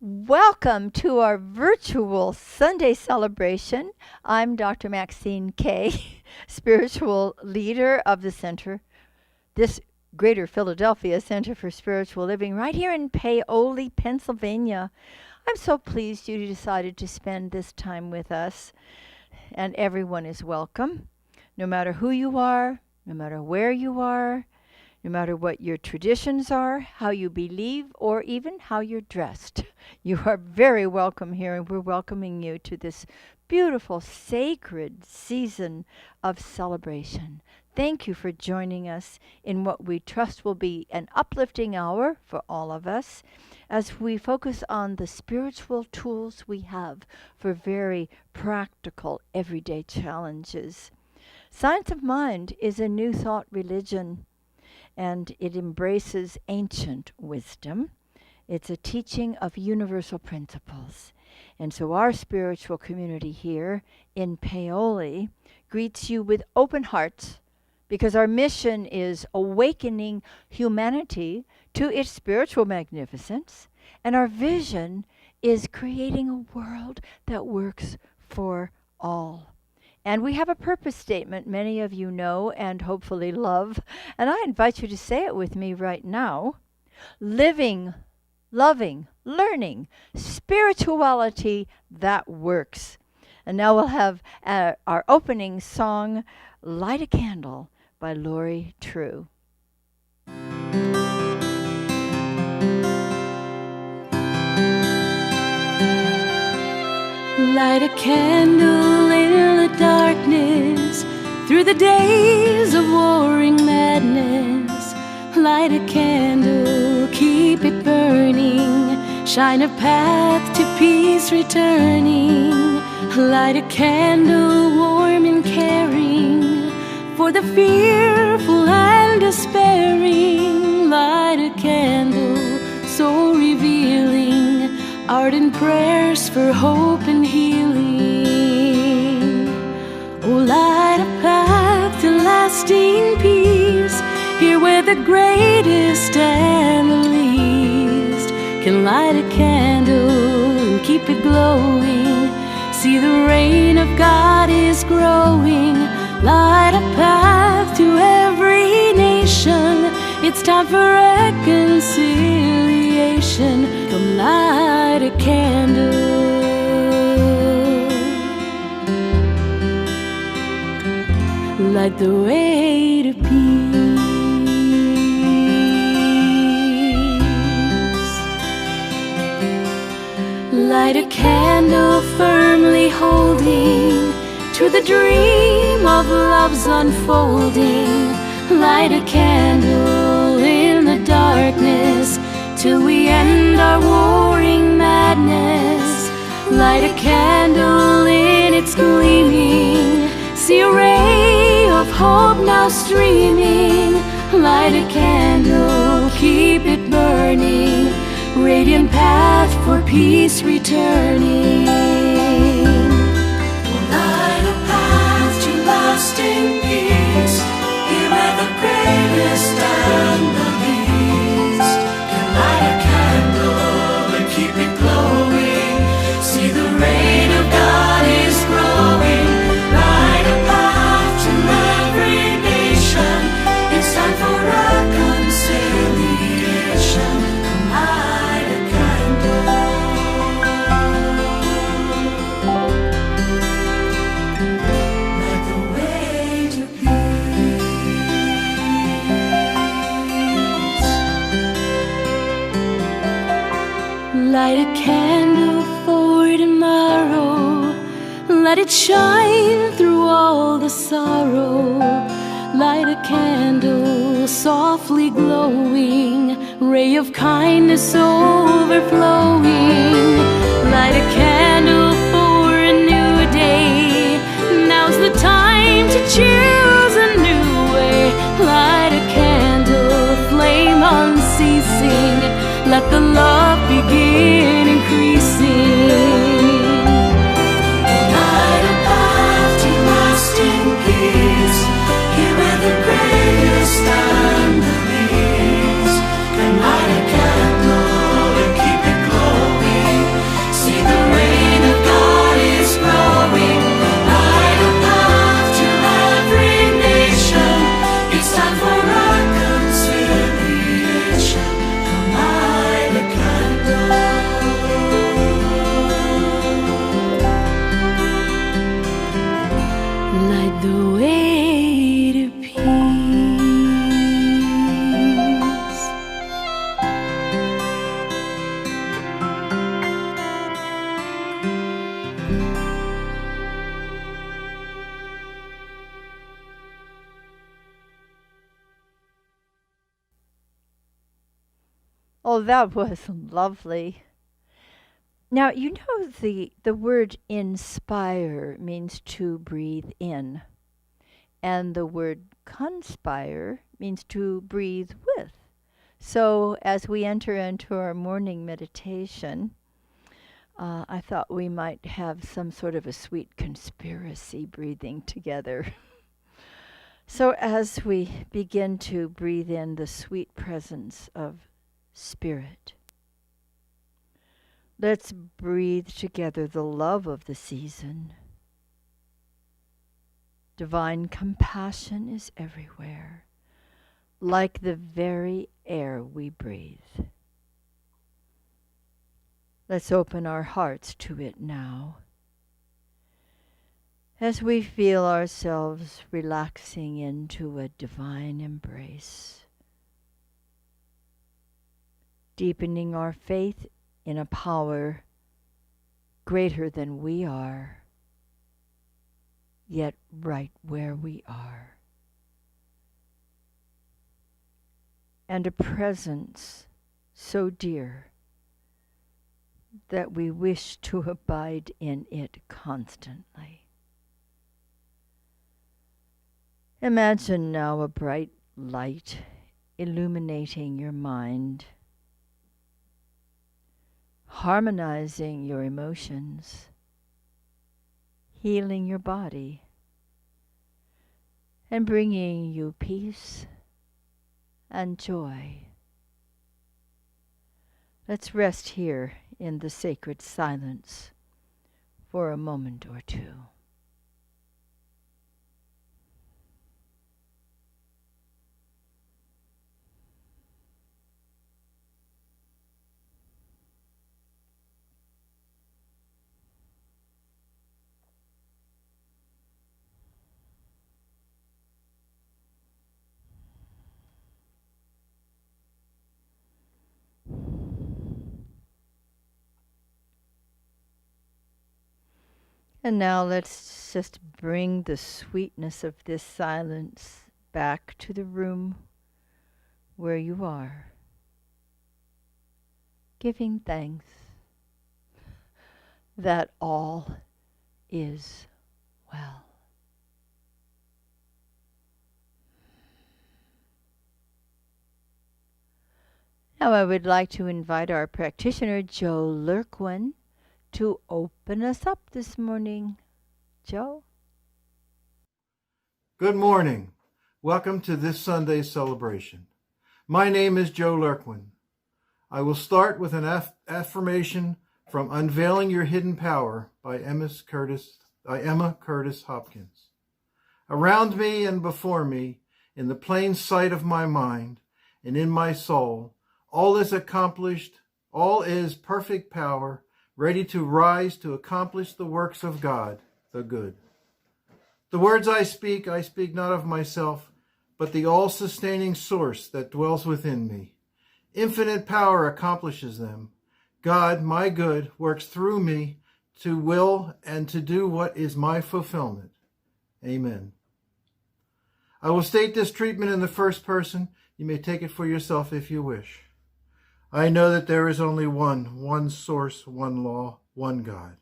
Welcome to our virtual Sunday celebration. I'm Dr. Maxine Kaye, spiritual leader of the center, this Greater Philadelphia Center for Spiritual Living, right here in Paoli, Pennsylvania. I'm so pleased you decided to spend this time with us, and everyone is welcome, no matter who you are, no matter where you are, no matter what your traditions are, how you believe, or even how you're dressed. You are very welcome here, and we're welcoming you to this beautiful, sacred season of celebration. Thank you for joining us in what we trust will be an uplifting hour for all of us as we focus on the spiritual tools we have for very practical, everyday challenges. Science of Mind is a new thought religion, and it embraces ancient wisdom. It's a teaching of universal principles. And so our spiritual community here in Paoli greets you with open hearts because our mission is awakening humanity to its spiritual magnificence, and our vision is creating a world that works for all. And we have a purpose statement many of you know and hopefully love. And I invite you to say it with me right now. Living, loving, learning, spirituality that works. And now we'll have our opening song, Light a Candle by Lori True. Light a candle in the darkness, through the days of warring madness. Light a candle, keep it burning, shine a path to peace returning. Light a candle, warm and caring, for the fearful and despairing. Light a candle, so revealing ardent prayers for hope and healing. Oh, light a path to lasting peace, here where the greatest and the least can light a candle and keep it glowing. See, the reign of God is growing. Light a path to every nation. It's time for reconciliation. Come light a candle. Light the way to peace. Light a candle firmly holding to the dream of love's unfolding. Light a candle in the darkness till we end our warring madness. Light a candle in its gleaming. See a ray of hope now streaming. Light a candle, keep it burning. Radiant path for peace returning. Light a path to lasting peace, here where the greatest and the least can light a candle and keep it glowing. See, the reign of God is growing. Light a path to every nation. It's time for reconciliation. Come light a candle. Light the way to peace. Light a candle for tomorrow. Let it shine through all the sorrow. Light a candle softly glowing, ray of kindness overflowing. Light a candle for a new day. Now's the time to choose a new way. Light a candle, flame unceasing. Let the love begin increasing. Light a path to lasting peace, here where the greatest and the least can light a candle and keep it glowing. light the way to peace. Oh, that was lovely. Now, you know the word inspire means to breathe in, and the word conspire means to breathe with. So, as we enter into our morning meditation, I thought we might have some sort of a sweet conspiracy breathing together. So, as we begin to breathe in the sweet presence of Spirit, let's breathe together the love of the season. Divine compassion is everywhere, like the very air we breathe. Let's open our hearts to it now, as we feel ourselves relaxing into a divine embrace, deepening our faith in a power greater than we are, yet right where we are, and a presence so dear that we wish to abide in it constantly. Imagine now a bright light illuminating your mind, harmonizing your emotions, healing your body, and bringing you peace and joy. Let's rest here in the sacred silence for a moment or two. And now let's just bring the sweetness of this silence back to the room where you are, giving thanks that all is well. Now I would like to invite our practitioner, Joe Lurquin, to open us up this morning. Joe? Good morning. Welcome to this Sunday's celebration. My name is Joe Lurquin. I will start with an affirmation from Unveiling Your Hidden Power by Emma Curtis Hopkins. Around me and before me, in the plain sight of my mind and in my soul, all is accomplished, all is perfect power, ready to rise to accomplish the works of God, the good. The words I speak not of myself, but the all-sustaining source that dwells within me. Infinite power accomplishes them. God, my good, works through me to will and to do what is my fulfillment. Amen. I will state this treatment in the first person. You may take it for yourself if you wish. I know that there is only one source, one law, one God.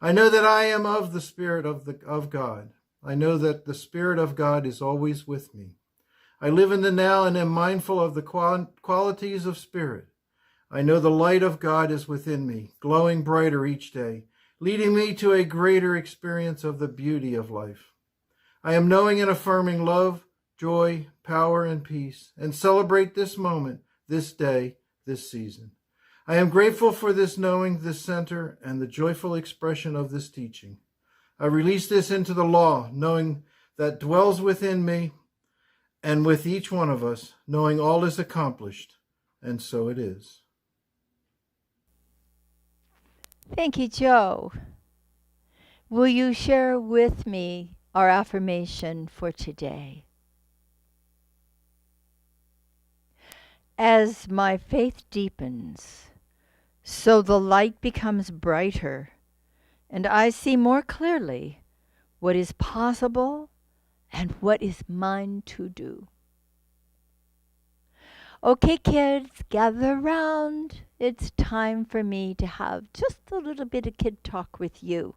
I know that I am of the Spirit of God. I know that the Spirit of God is always with me. I live in the now and am mindful of the qualities of Spirit. I know the light of God is within me, glowing brighter each day, leading me to a greater experience of the beauty of life. I am knowing and affirming love, joy, power, and peace, and celebrate this moment, this day, this season. I am grateful for this knowing, this center, and the joyful expression of this teaching. I release this into the law, knowing that dwells within me and with each one of us, knowing all is accomplished, and so it is. Thank you, Joe. Will you share with me our affirmation for today. As my faith deepens, so the light becomes brighter, and I see more clearly what is possible and what is mine to do. Okay, kids, gather round. It's time for me to have just a little bit of kid talk with you.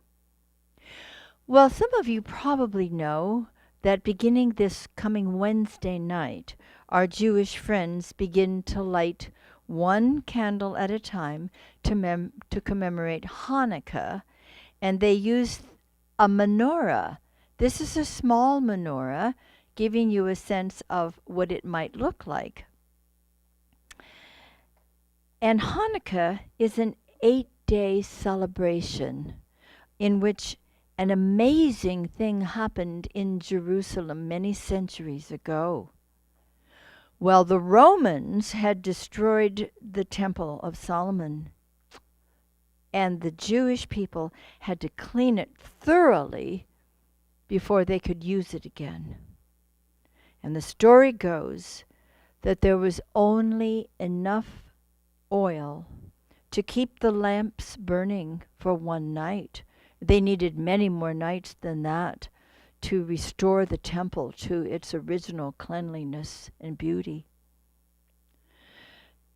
Well, some of you probably know that beginning this coming Wednesday night, our Jewish friends begin to light one candle at a time to commemorate Hanukkah, and they use a menorah. This is a small menorah, giving you a sense of what it might look like. And Hanukkah is an 8-day celebration in which an amazing thing happened in Jerusalem many centuries ago. Well, the Romans had destroyed the Temple of Solomon, and the Jewish people had to clean it thoroughly before they could use it again. And the story goes that there was only enough oil to keep the lamps burning for one night. They needed many more nights than that to restore the temple to its original cleanliness and beauty.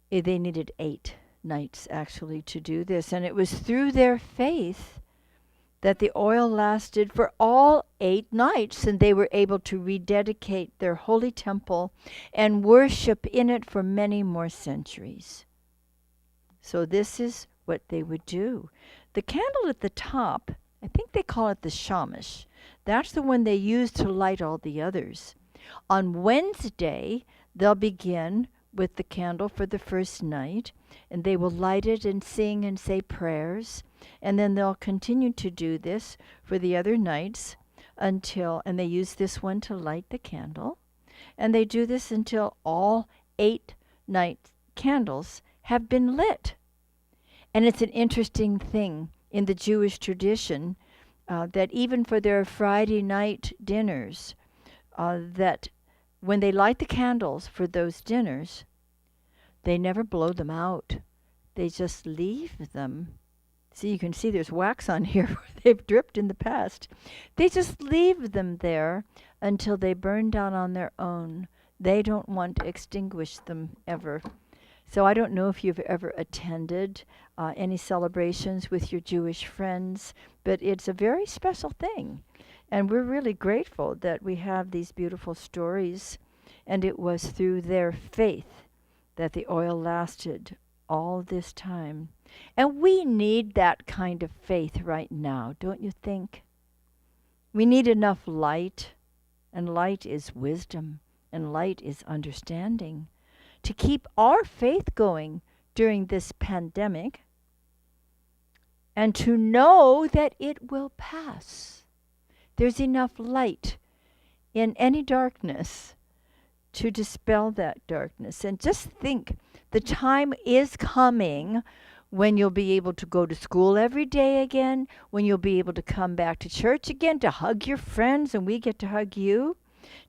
They needed 8 nights actually to do this, and it was through their faith that the oil lasted for all 8 nights, and they were able to rededicate their holy temple and worship in it for many more centuries. So this is what they would do. The candle at the top, I think they call it the shamash. That's the one they use to light all the others. On Wednesday, they'll begin with the candle for the first night, and they will light it and sing and say prayers, and then they'll continue to do this for the other nights and they use this one to light the candle, and they do this until all 8 night candles have been lit. And it's an interesting thing in the Jewish tradition that even for their Friday night dinners, that when they light the candles for those dinners, they never blow them out. They just leave them. See, you can see there's wax on here where they've dripped in the past. They just leave them there until they burn down on their own. They don't want to extinguish them ever. So I don't know if you've ever attended any celebrations with your Jewish friends, but it's a very special thing. And we're really grateful that we have these beautiful stories, and it was through their faith that the oil lasted all this time. And we need that kind of faith right now, don't you think? We need enough light, and light is wisdom, and light is understanding, to keep our faith going during this pandemic, and to know that it will pass. There's enough light in any darkness to dispel that darkness. And just think, the time is coming when you'll be able to go to school every day again, when you'll be able to come back to church again, to hug your friends, and we get to hug you,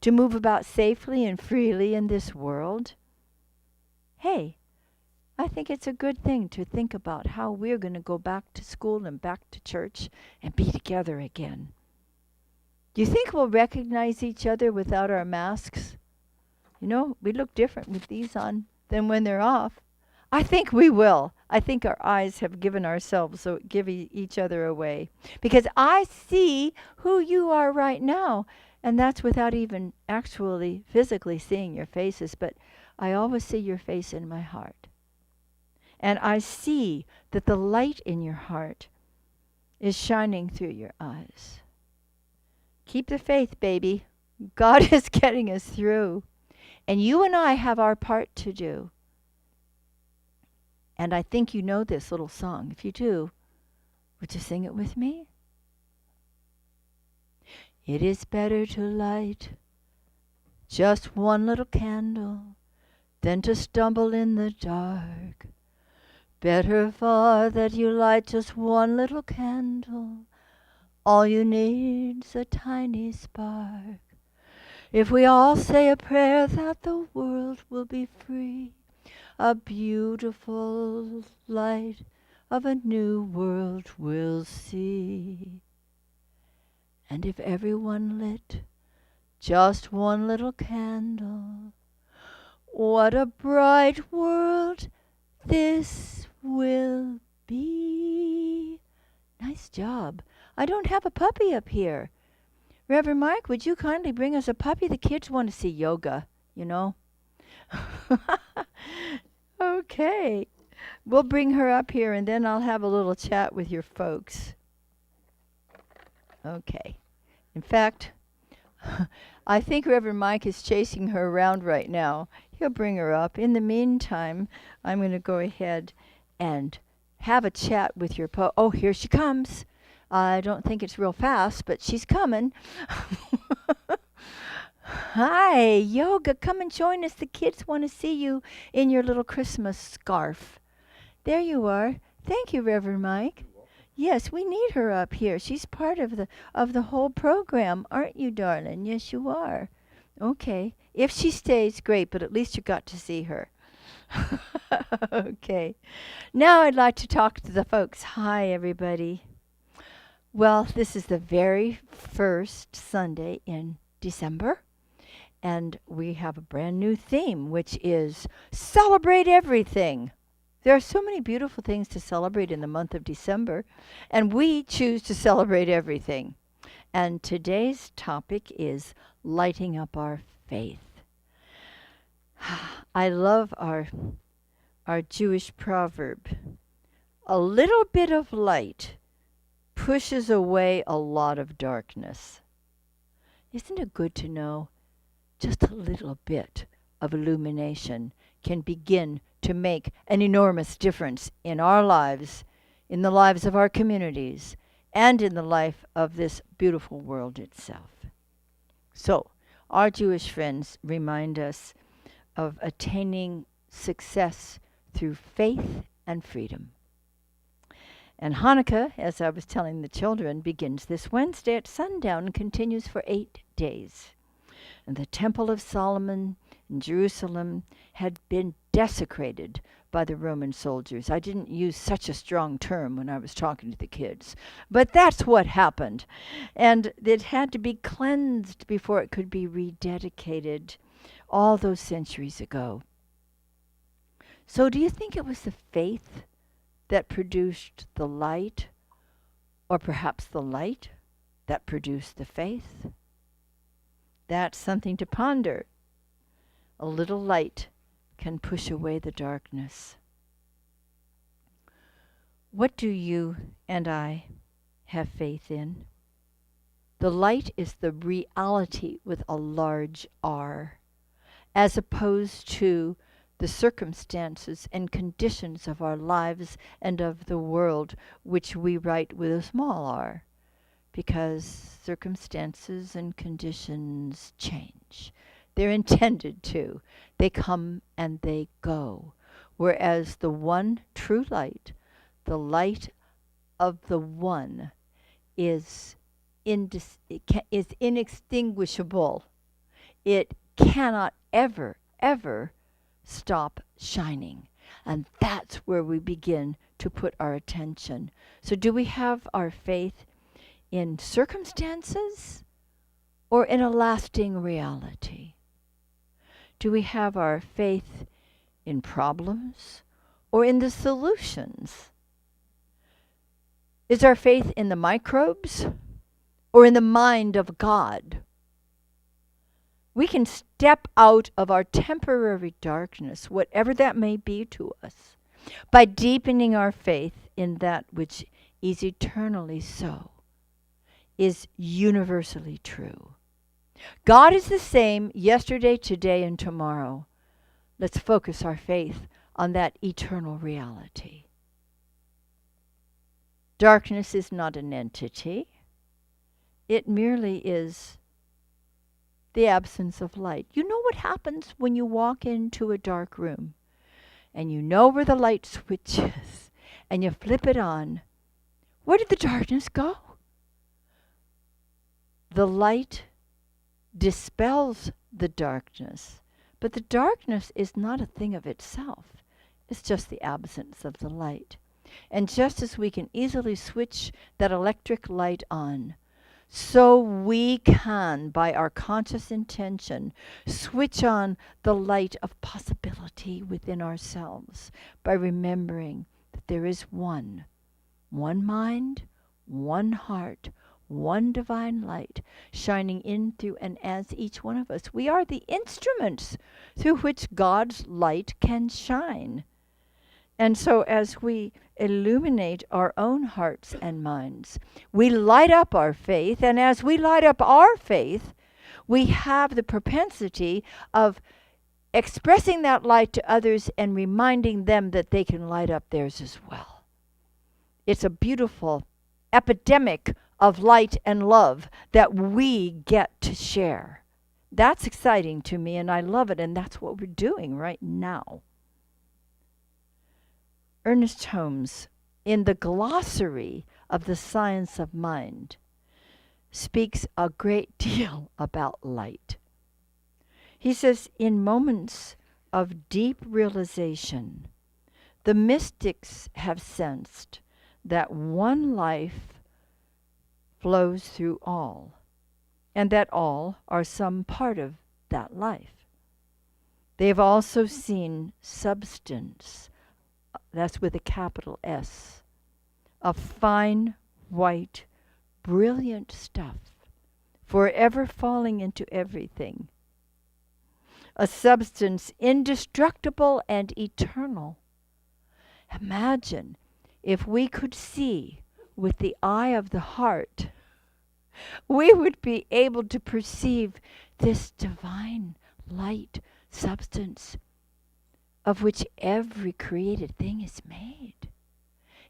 to move about safely and freely in this world. Hey, I think it's a good thing to think about how we're going to go back to school and back to church and be together again. Do you think we'll recognize each other without our masks? You know, we look different with these on than when they're off. I think we will. I think our eyes have given ourselves, so give each other away. Because I see who you are right now, and that's without even actually physically seeing your faces, but I always see your face in my heart. And I see that the light in your heart is shining through your eyes. Keep the faith, baby. God is getting us through. And you and I have our part to do. And I think you know this little song. If you do, would you sing it with me? It is better to light just one little candle than to stumble in the dark. Better far that you light just one little candle All you need's a tiny spark. If we all say a prayer that the world will be free, a beautiful light of a new world we'll see. And if everyone lit just one little candle, what a bright world this will be. Nice job. I don't have a puppy up here. Reverend Mike, would you kindly bring us a puppy? The kids want to see yoga, you know. Okay. We'll bring her up here and then I'll have a little chat with your folks. Okay. In fact, I think Reverend Mike is chasing her around right now. He'll bring her up. In the meantime, I'm going to go ahead and have a chat with your oh, here she comes. I don't think it's real fast, but she's coming. Hi, Yoga, come and join us. The kids want to see you in your little Christmas scarf. There you are. Thank you, Reverend Mike. Yes, we need her up here. She's part of the whole program, aren't you, darling? Yes, you are. Okay. If she stays, great, but at least you got to see her. Okay. Now I'd like to talk to the folks. Hi, everybody. Well, this is the very first Sunday in December, and we have a brand new theme, which is Celebrate Everything. There are so many beautiful things to celebrate in the month of December, and we choose to celebrate everything. And today's topic is lighting up our faith. I love our Jewish proverb. A little bit of light pushes away a lot of darkness. Isn't it good to know just a little bit of illumination can begin to make an enormous difference in our lives, in the lives of our communities, and in the life of this beautiful world itself. So, our Jewish friends remind us of attaining success through faith and freedom. And Hanukkah, as I was telling the children, begins this Wednesday at sundown and continues for 8 days. And the Temple of Solomon in Jerusalem had been desecrated by the Roman soldiers. I didn't use such a strong term when I was talking to the kids, but that's what happened. And it had to be cleansed before it could be rededicated all those centuries ago. So do you think it was the faith that produced the light, or perhaps the light that produced the faith? That's something to ponder. A little light can push away the darkness. What do you and I have faith in? The light is the reality with a large R, as opposed to the circumstances and conditions of our lives and of the world, which we write with a small r, because circumstances and conditions change. They're intended to. They come and they go. Whereas the one true light, the light of the one, is inextinguishable. It cannot ever stop shining. And that's where we begin to put our attention. So do we have our faith in circumstances or in a lasting reality? Do we have our faith in problems or in the solutions? Is our faith in the microbes or in the mind of God? We can step out of our temporary darkness, whatever that may be to us, by deepening our faith in that which is eternally so, is universally true. God is the same yesterday, today, and tomorrow. Let's focus our faith on that eternal reality. Darkness is not an entity. It merely is the absence of light. You know what happens when you walk into a dark room and you know where the light switch is and you flip it on? Where did the darkness go? The light dispels the darkness, but the darkness is not a thing of itself. It's just the absence of the light. And just as we can easily switch that electric light on, so we can, by our conscious intention, switch on the light of possibility within ourselves by remembering that there is one mind, one heart, one divine light shining in through and as each one of us. We are the instruments through which God's light can shine. And so as we illuminate our own hearts and minds, we light up our faith, and as we light up our faith, we have the propensity of expressing that light to others and reminding them that they can light up theirs as well. It's a beautiful epidemic of light and love that we get to share. That's exciting to me, and I love it, and that's what we're doing right now. Ernest Holmes, in the glossary of the science of mind, speaks a great deal about light. He says, in moments of deep realization, the mystics have sensed that one life flows through all, and that all are some part of that life. They have also seen substance, that's with a capital S, of fine, white, brilliant stuff, forever falling into everything. A substance indestructible and eternal. Imagine if we could see with the eye of the heart, we would be able to perceive this divine light substance of which every created thing is made.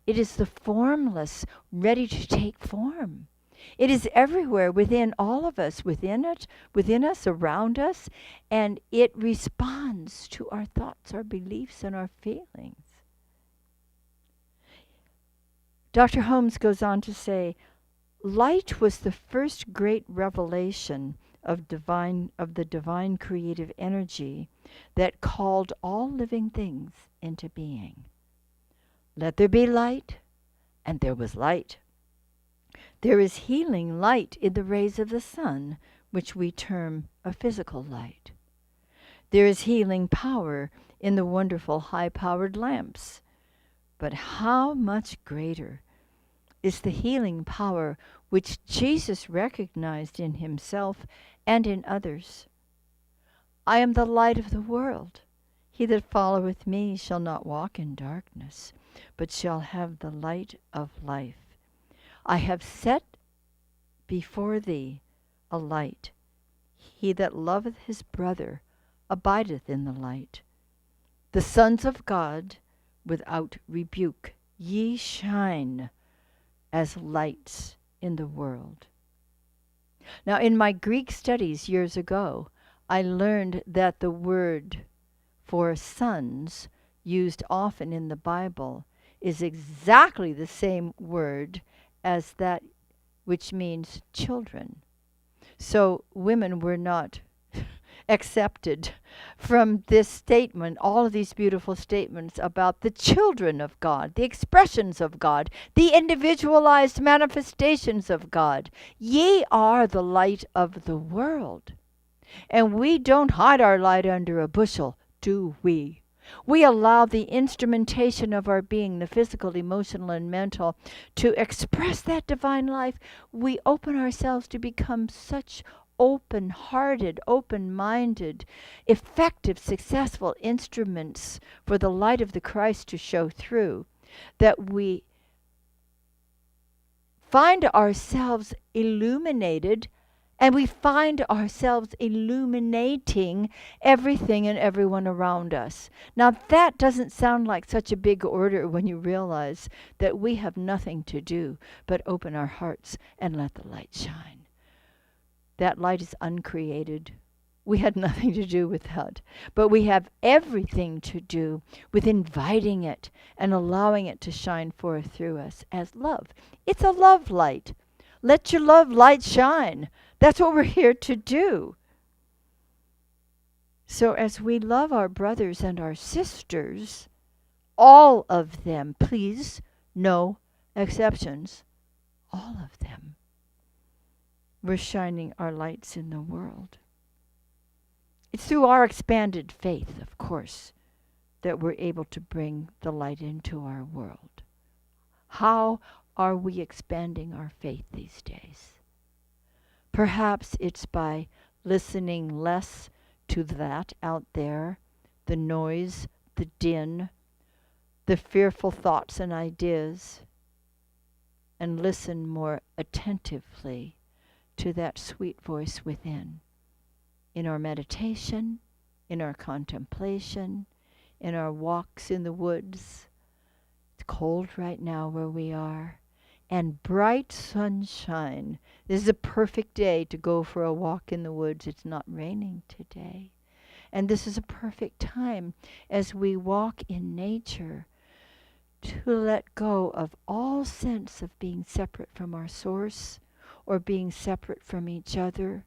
It is the formless, ready to take form. It is everywhere within all of us, within us, around us, and it responds to our thoughts, our beliefs, and our feelings. Dr. Holmes goes on to say, light was the first great revelation of the divine creative energy that called all living things into being. Let there be light, and there was light. There is healing light in the rays of the sun, which we term a physical light. There is healing power in the wonderful high-powered lamps. But how much greater is the healing power which Jesus recognized in himself and in others. I am the light of the world. He that followeth me shall not walk in darkness, but shall have the light of life. I have set before thee a light. He that loveth his brother abideth in the light. The sons of God, without rebuke, ye shine as lights in the world. Now, in my Greek studies years ago, I learned that the word for sons used often in the Bible is exactly the same word as that which means children. So women were not accepted from this statement, all of these beautiful statements about the children of God, the expressions of God, the individualized manifestations of God. Ye are the light of the world. And we don't hide our light under a bushel, do we? We allow the instrumentation of our being, the physical, emotional, and mental, to express that divine life. We open ourselves to become such open-hearted, open-minded, effective, successful instruments for the light of the Christ to show through, that we find ourselves illuminated, and we find ourselves illuminating everything and everyone around us. Now, that doesn't sound like such a big order when you realize that we have nothing to do but open our hearts and let the light shine. That light is uncreated. We had nothing to do with that. But we have everything to do with inviting it and allowing it to shine forth through us as love. It's a love light. Let your love light shine. That's what we're here to do. So as we love our brothers and our sisters, all of them, please, no exceptions, all of them, we're shining our lights in the world. It's through our expanded faith, of course, that we're able to bring the light into our world. How are we expanding our faith these days? Perhaps it's by listening less to that out there, the noise, the din, the fearful thoughts and ideas, and listen more attentively to that sweet voice within. In our meditation, in our contemplation, in our walks in the woods. It's cold right now where we are. And bright sunshine. This is a perfect day to go for a walk in the woods. It's not raining today. And this is a perfect time as we walk in nature to let go of all sense of being separate from our source or being separate from each other.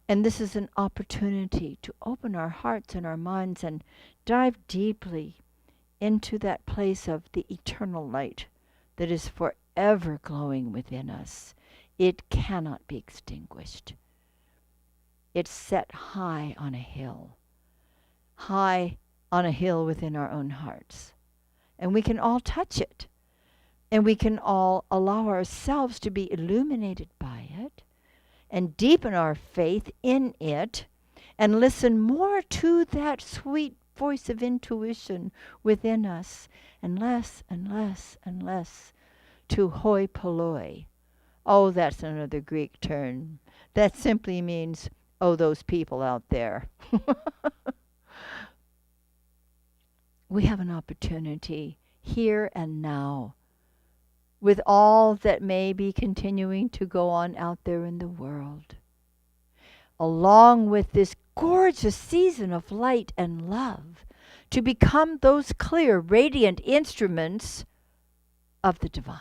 And this is an opportunity to open our hearts and our minds and dive deeply into that place of the eternal light that is forever glowing within us. It cannot be extinguished. It's set high on a hill within our own hearts. And we can all touch it. And we can all allow ourselves to be illuminated by it and deepen our faith in it and listen more to that sweet voice of intuition within us and less and less and less to hoi polloi. Oh, that's another Greek term. That simply means, oh, those people out there. We have an opportunity here and now with all that may be continuing to go on out there in the world, along with this gorgeous season of light and love, to become those clear, radiant instruments of the divine.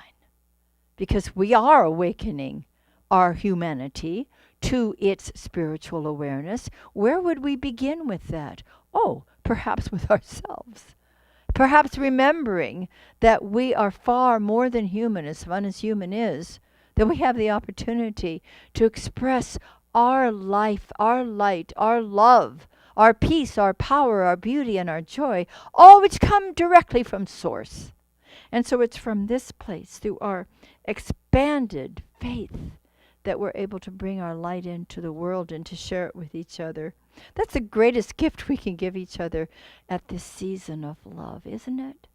Because we are awakening our humanity to its spiritual awareness. Where would we begin with that? Oh, perhaps with ourselves. Perhaps remembering that we are far more than human, as fun as human is, that we have the opportunity to express our life, our light, our love, our peace, our power, our beauty, and our joy, all which come directly from Source. And so it's from this place, through our expanded faith, that we're able to bring our light into the world and to share it with each other. That's the greatest gift we can give each other at this season of love, isn't it?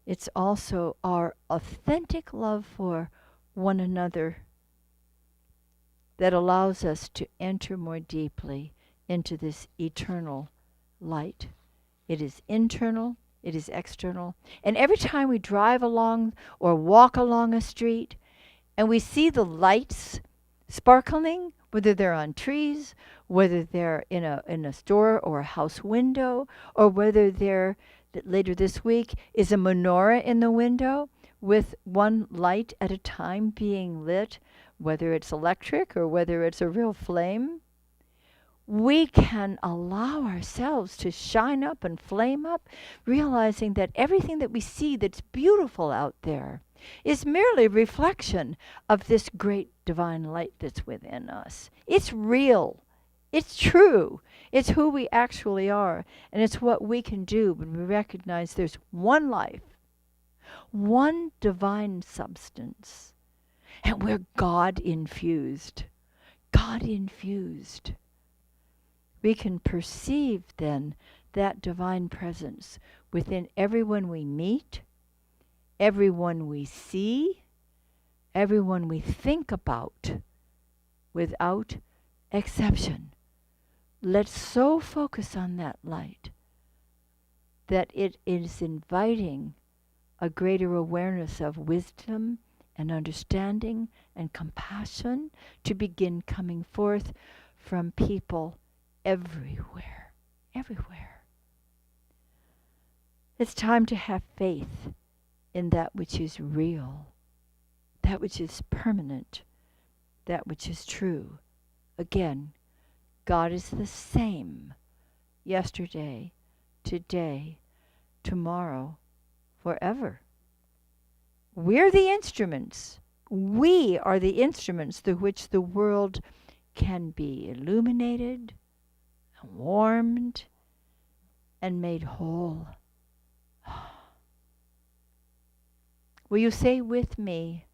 It's also our authentic love for one another that allows us to enter more deeply into this eternal light. It is internal, it is external. And every time we drive along or walk along a street and we see the lights sparkling, whether they're on trees, whether they're in a store or a house window, or whether they're, later this week, is a menorah in the window with one light at a time being lit, whether it's electric or whether it's a real flame, we can allow ourselves to shine up and flame up, realizing that everything that we see that's beautiful out there is merely a reflection of this great divine light that's within us. It's real. It's true. It's who we actually are. And it's what we can do when we recognize there's one life, one divine substance, and we're God infused. God infused. We can perceive then that divine presence within everyone we meet, everyone we see, everyone we think about, without exception. Let's so focus on that light that it is inviting a greater awareness of wisdom and understanding and compassion to begin coming forth from people everywhere, everywhere. It's time to have faith in that which is real, that which is permanent, that which is true. Again, God is the same yesterday, today, tomorrow, forever. We're the instruments. We are the instruments through which the world can be illuminated, warmed, and made whole. Will you say with me,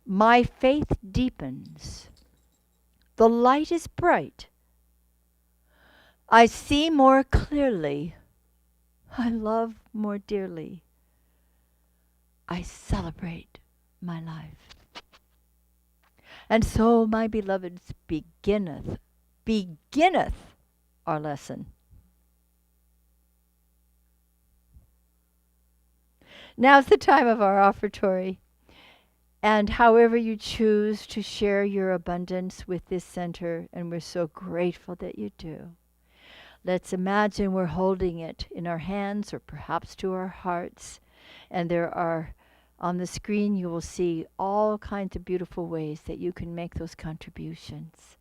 my faith deepens, the light is bright, I see more clearly, I love more dearly, I celebrate my life. And so, my beloveds, beginneth our lesson. Now's the time of our offertory. And however you choose to share your abundance with this center, and we're so grateful that you do. Let's imagine we're holding it in our hands or perhaps to our hearts. And there are, on the screen, you will see all kinds of beautiful ways that you can make those contributions.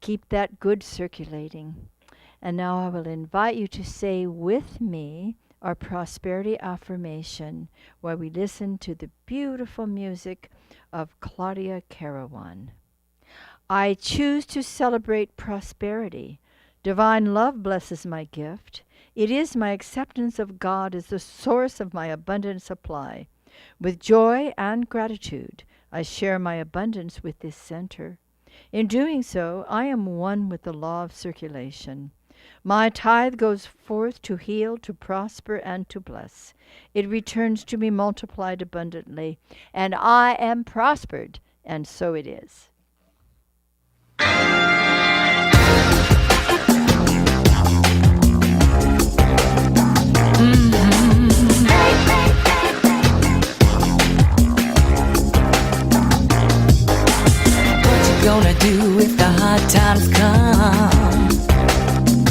Keep that good circulating. And now I will invite you to say with me our prosperity affirmation while we listen to the beautiful music of Claudia Carawan. I choose to celebrate prosperity. Divine love blesses my gift. It is my acceptance of God as the source of my abundant supply. With joy and gratitude, I share my abundance with this center. In doing so, I am one with the law of circulation. My tithe goes forth to heal, to prosper, and to bless. It returns to me multiplied abundantly, and I am prospered, and so it is. What you gonna do if the hard times come?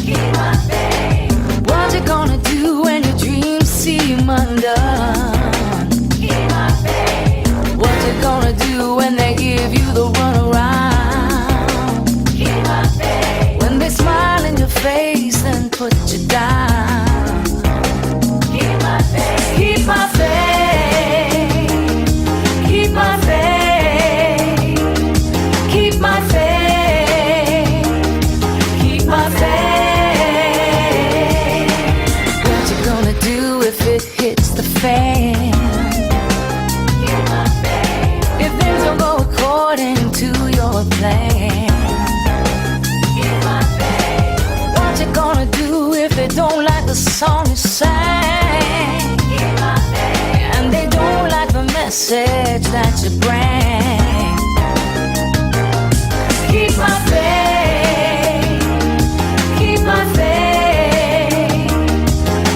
Keep my faith. What you gonna do when your dreams seem undone? Keep my faith. What you gonna do when they give you the runaround? Keep my faith. When they smile in your face and put you down? Keep my faith. Keep my faith. Keep my faith. Keep my faith. Keep my faith. What you gonna do if it hits the fan? Keep my faith. If things don't go according to your plan? Keep my faith. What you gonna do if they don't like the song you sang? Keep my faith. And they don't like the message that you bring? Keep my faith. Keep my faith.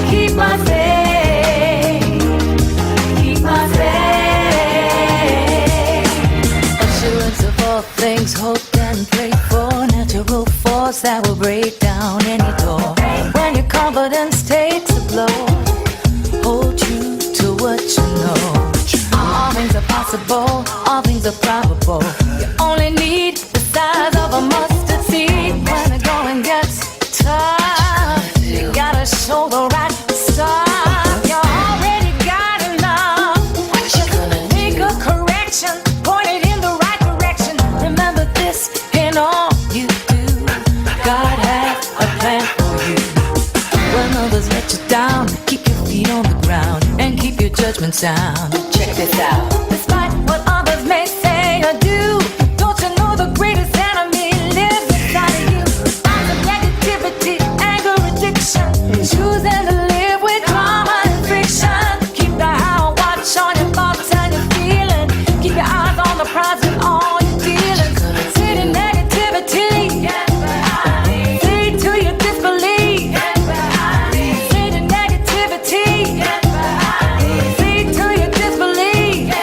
Keep my faith. Keep my faith. Assurance of all things hoped and prayed for. Natural force that will break down any door. When your confidence takes a blow, hold true to what you know. All things are possible, all things are probable. You only need the size of a mustard seed. When the going gets tough, you gotta show the right stuff. You already got enough. What you gonna make a correction, point it in the right direction. Remember this in all you do. God has a plan for you. When others let you down, keep your feet on the ground and keep your judgment sound. Check this out. Despite what others may say or do, don't you know the greatest enemy lives inside of you? Lots of negativity, anger, addiction, choosing to live with drama and friction. Keep the eye watch on your thoughts and your feelings. Keep your eyes on the prize and all your dealings. Say the negativity, say to your disbelief. Say the negativity, say to your disbelief.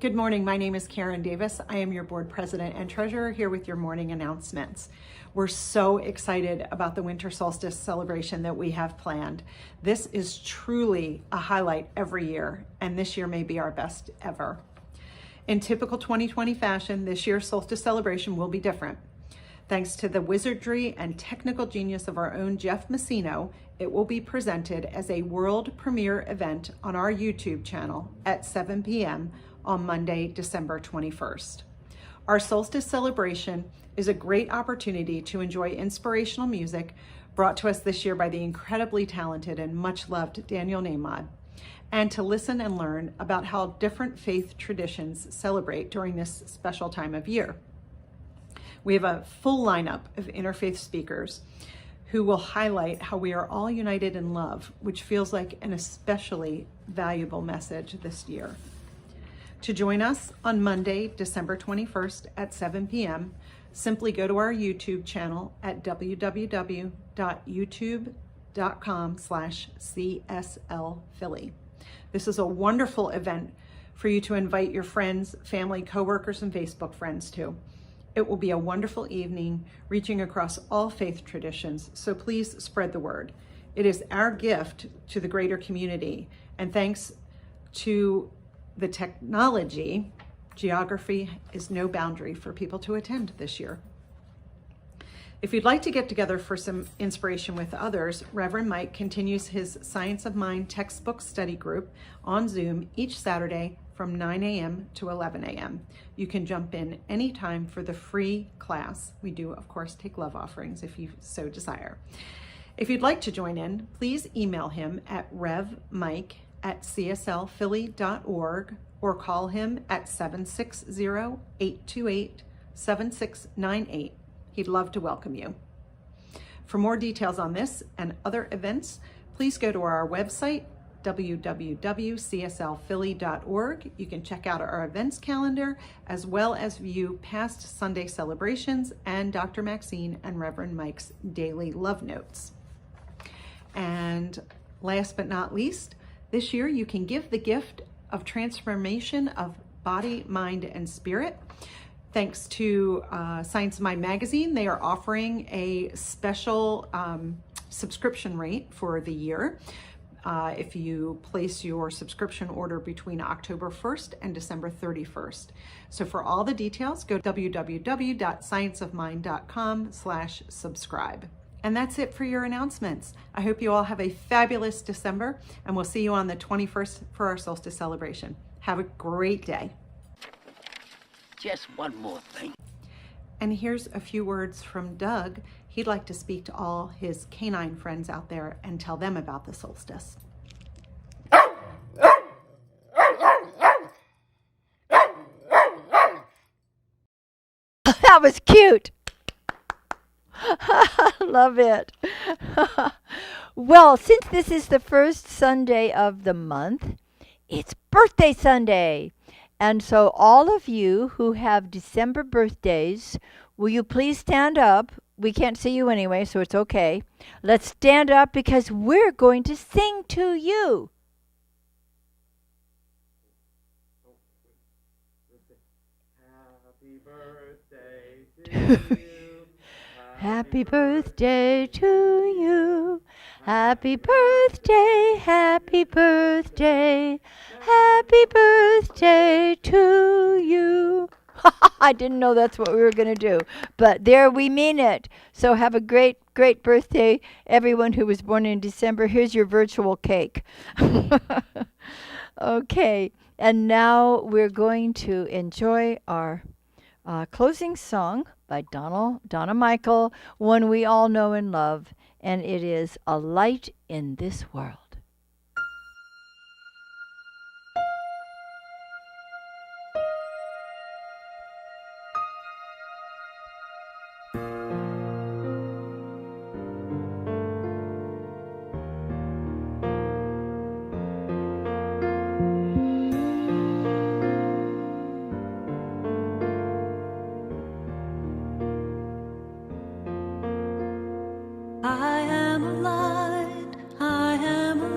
Good morning. My name is Karen Davis. I am your board president and treasurer here with your morning announcements. We're so excited about the winter solstice celebration that we have planned. This is truly a highlight every year, and this year may be our best ever. In typical 2020 fashion, this year's solstice celebration will be different. Thanks to the wizardry and technical genius of our own Jeff Maxine, it will be presented as a world premiere event on our YouTube channel at 7 p.m. on Monday, December 21st. Our solstice celebration is a great opportunity to enjoy inspirational music brought to us this year by the incredibly talented and much loved Daniel Nahmod, and to listen and learn about how different faith traditions celebrate during this special time of year. We have a full lineup of interfaith speakers who will highlight how we are all united in love, which feels like an especially valuable message this year. To join us on Monday, December 21st at 7 p.m., simply go to our YouTube channel at www.youtube.com/CSLPhilly. This is a wonderful event for you to invite your friends, family, coworkers, and Facebook friends to. It will be a wonderful evening reaching across all faith traditions, so please spread the word. It is our gift to the greater community, and thanks to the technology, geography is no boundary for people to attend this year. If you'd like to get together for some inspiration with others, Reverend Mike continues his Science of Mind textbook study group on Zoom each Saturday from 9 a.m. to 11 a.m. You can jump in anytime for the free class. We do, of course, take love offerings if you so desire. If you'd like to join in, please email him at revmike@cslphilly.org or call him at 760-828-7698. He'd love to welcome you. For more details on this and other events, please go to our website, www.cslphilly.org. You can check out our events calendar, as well as view past Sunday celebrations and Dr. Maxine and Reverend Mike's daily love notes. And last but not least, this year you can give the gift of transformation of body, mind, and spirit. Thanks to Science of Mind magazine, they are offering a special subscription rate for the year. If you place your subscription order between October 1st and December 31st. So for all the details, go to www.scienceofmind.com/subscribe. And that's it for your announcements. I hope you all have a fabulous December, and we'll see you on the 21st for our solstice celebration. Have a great day. Just one more thing. And here's a few words from Doug. He'd like to speak to all his canine friends out there and tell them about the solstice. That was cute. Love it. Well, since this is the first Sunday of the month, it's birthday Sunday. And so all of you who have December birthdays, will you please stand up? We can't see you anyway, so it's okay. Let's stand up because we're going to sing to you. Happy birthday to you. Happy birthday to you. Happy birthday, happy birthday, happy birthday to you. I didn't know that's what we were going to do, but there we mean it. So have a great, great birthday, everyone who was born in December. Here's your virtual cake. Okay, and now we're going to enjoy our closing song by Donna Michael, one we all know and love, and it is A Light in This World. I am a light, I am a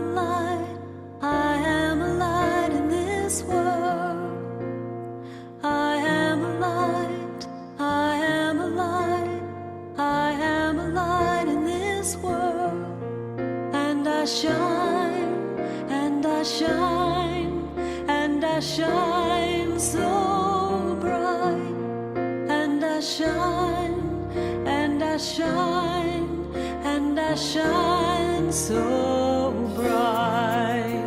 I shine, and I shine, and I shine so bright, and I shine, and I shine, and I shine so bright.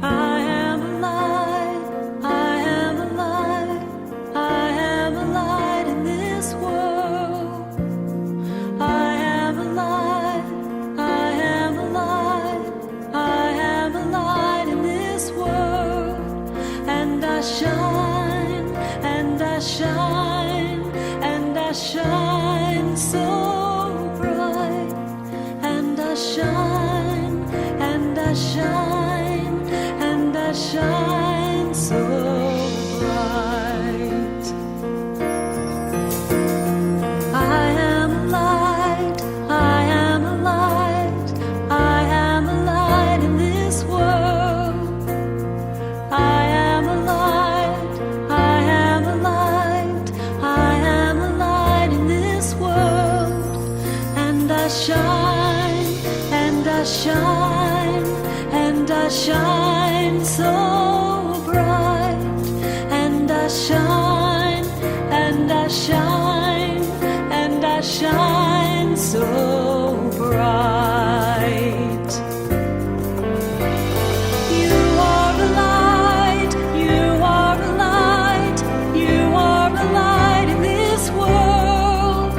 I am a light, I am a light, I am a light in this world. I am a light, I am a light, I am a light in this world. And I shine, and I shine, and I shine so bright. And I shine, and I shine, and I shine so bright. I am a light, I am a light, I am a light in this world. I am a light, I am a light, I am a light in this world. And I shine, and I shine, and I shine so bright. And I shine, and I shine, and I shine so bright. You are a light, you are a light, you are a light in this world.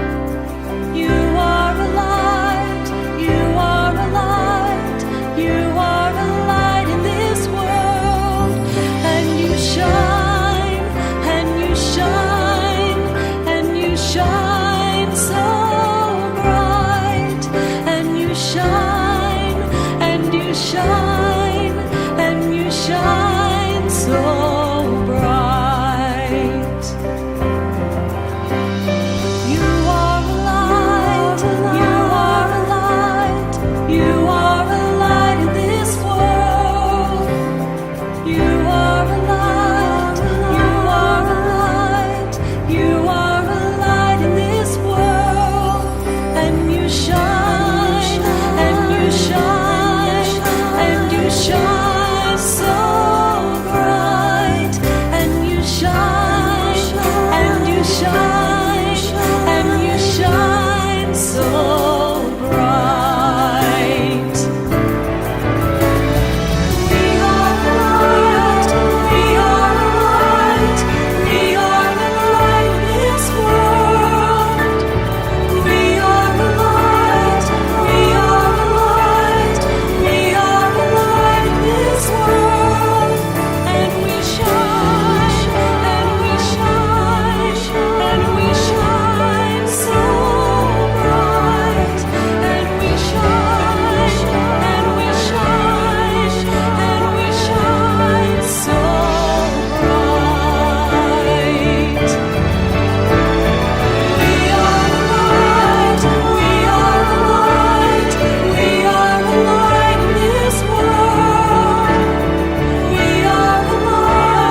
You are a light, you are a light, you are a light in this world. And you shine, and you shine, and you shine so bright. And you shine, and you shine, and you shine so bright. You are a light, you are a light, you are a light in this world. You are a light, you are a light, you are a light in this world. And you shine, and you shine, and you shine so bright. And you shine, and you shine, and you shine so bright. We are the light, we are the light, we are the light in this world. We are the light, we are the light, we are the light in this world. And we shine, and we shine, and we shine so bright. And we shine, and we shine, and we shine so bright. We are the light, we are the light, we are the light in this world. We are the light,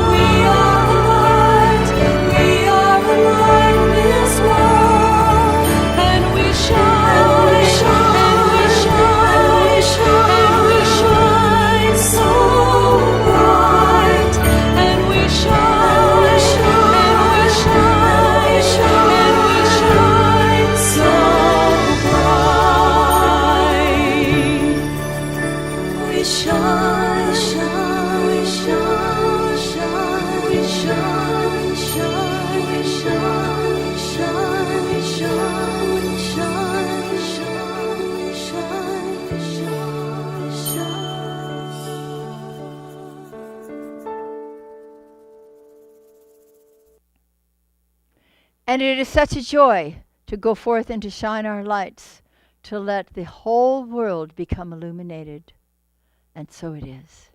we are the light, we are the light in this world. And we shine, and we shine, and we shine so bright. And we shine, and we shine, and we shine so bright. We shine, shine, we shine, shine, we shine, shine, we shine, shine, we shine, we shine, shine, we shine, shine, shine. And it is such a joy to go forth and to shine our lights, to let the whole world become illuminated. And so it is.